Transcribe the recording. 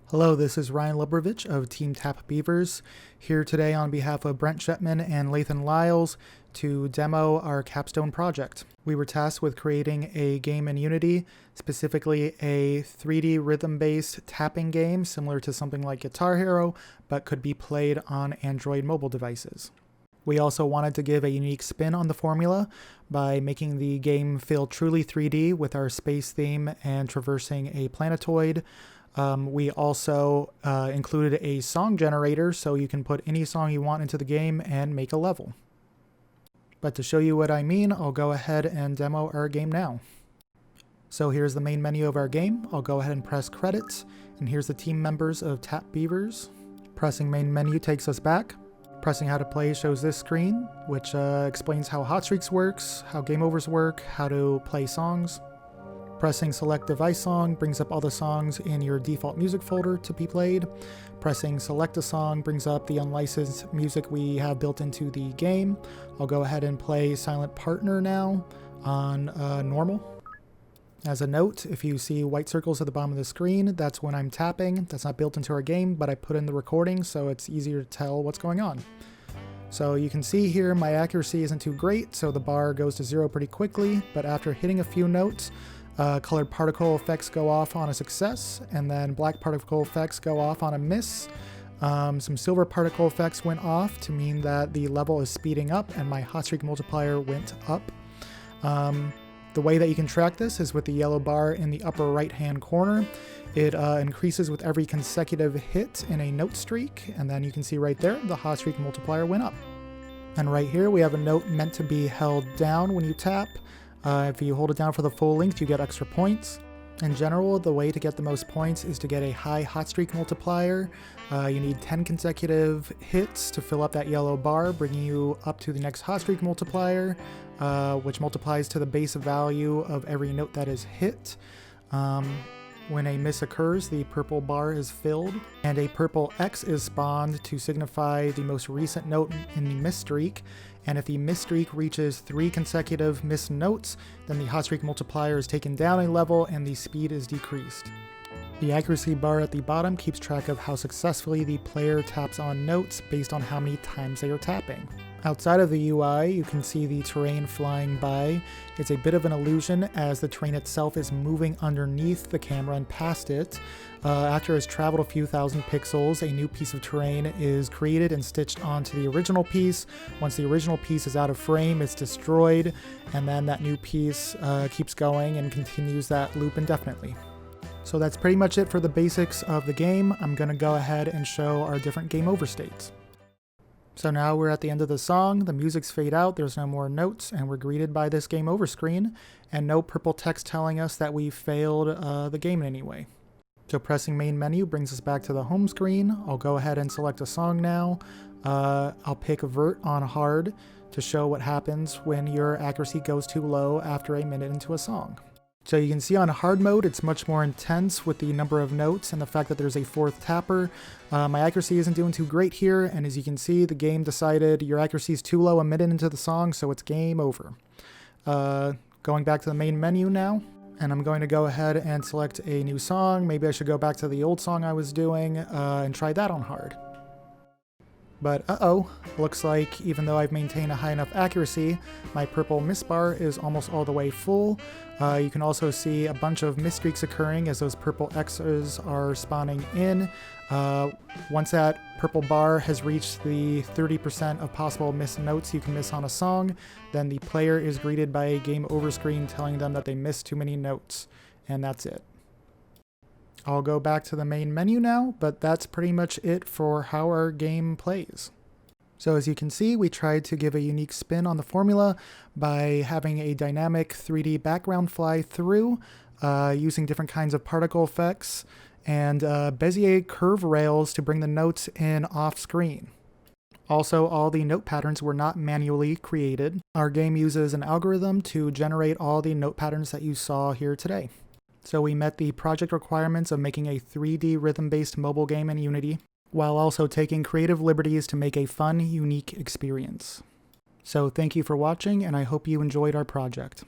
Hello, this is Ryan Lubrovich of Team Tap Beavers, here today on behalf of Brent Shetman and Lathan Lyles to demo our Capstone project. We were tasked with creating a game in Unity, specifically a 3D rhythm-based tapping game similar to something like Guitar Hero, but could be played on Android mobile devices. We also wanted to give a unique spin on the formula by making the game feel truly 3D with our space theme and traversing a planetoid. We also included a song generator, so you can put any song you want into the game and make a level. But to show you what I mean, I'll go ahead and demo our game now. So here's the main menu of our game. I'll go ahead and press credits, and here's the team members of Tap Beavers. Pressing main menu takes us back. Pressing how to play shows this screen, which explains how hot streaks works, how game overs work, how to play songs. Pressing select device song brings up all the songs in your default music folder to be played. Pressing select a song brings up the unlicensed music we have built into the game. I'll go ahead and play Silent Partner now on normal. As a note, if you see white circles at the bottom of the screen, that's when I'm tapping. That's not built into our game, but I put in the recording so it's easier to tell what's going on. So you can see here my accuracy isn't too great, so the bar goes to 0 pretty quickly, but after hitting a few notes, colored particle effects go off on a success, and then black particle effects go off on a miss. Some silver particle effects went off to mean that the level is speeding up and my hot streak multiplier went up. The way that you can track this is with the yellow bar in the upper right hand corner. It increases with every consecutive hit in a note streak, and then you can see right there the hot streak multiplier went up. And right here we have a note meant to be held down when you tap. If you hold it down for the full length, you get extra points. In general, the way to get the most points is to get a high hot streak multiplier. You need 10 consecutive hits to fill up that yellow bar, bringing you up to the next hot streak multiplier, which multiplies to the base value of every note that is hit. When a miss occurs, the purple bar is filled, and a purple X is spawned to signify the most recent note in the miss streak. And if the miss streak reaches 3 consecutive miss notes, then the hot streak multiplier is taken down a level and the speed is decreased. The accuracy bar at the bottom keeps track of how successfully the player taps on notes based on how many times they are tapping. Outside of the UI, you can see the terrain flying by. It's a bit of an illusion as the terrain itself is moving underneath the camera and past it. After it's traveled a few thousand pixels, a new piece of terrain is created and stitched onto the original piece. Once the original piece is out of frame, it's destroyed, and then that new piece keeps going and continues that loop indefinitely. So that's pretty much it for the basics of the game. I'm going to go ahead and show our different game over states. So now we're at the end of the song, the music's fade out, there's no more notes, and we're greeted by this game over screen, and no purple text telling us that we failed the game in any way. So pressing main menu brings us back to the home screen. I'll go ahead and select a song now. I'll pick Vert on hard to show what happens when your accuracy goes too low after a minute into a song. So you can see on hard mode, it's much more intense with the number of notes and the fact that there's a 4th tapper. My accuracy isn't doing too great here, and as you can see, the game decided your accuracy is too low a minute into the song, so it's game over. Going back to the main menu now, and I'm going to go ahead and select a new song. Maybe I should go back to the old song I was doing and try that on hard. But looks like even though I've maintained a high enough accuracy, my purple miss bar is almost all the way full. You can also see a bunch of miss streaks occurring as those purple X's are spawning in. Once that purple bar has reached the 30% of possible miss notes you can miss on a song, then the player is greeted by a game over screen telling them that they missed too many notes, and that's it. I'll go back to the main menu now, but that's pretty much it for how our game plays. So as you can see, we tried to give a unique spin on the formula by having a dynamic 3D background fly through, using different kinds of particle effects, and Bezier curve rails to bring the notes in off screen. Also, all the note patterns were not manually created. Our game uses an algorithm to generate all the note patterns that you saw here today. So we met the project requirements of making a 3D rhythm-based mobile game in Unity, while also taking creative liberties to make a fun, unique experience. So thank you for watching, and I hope you enjoyed our project.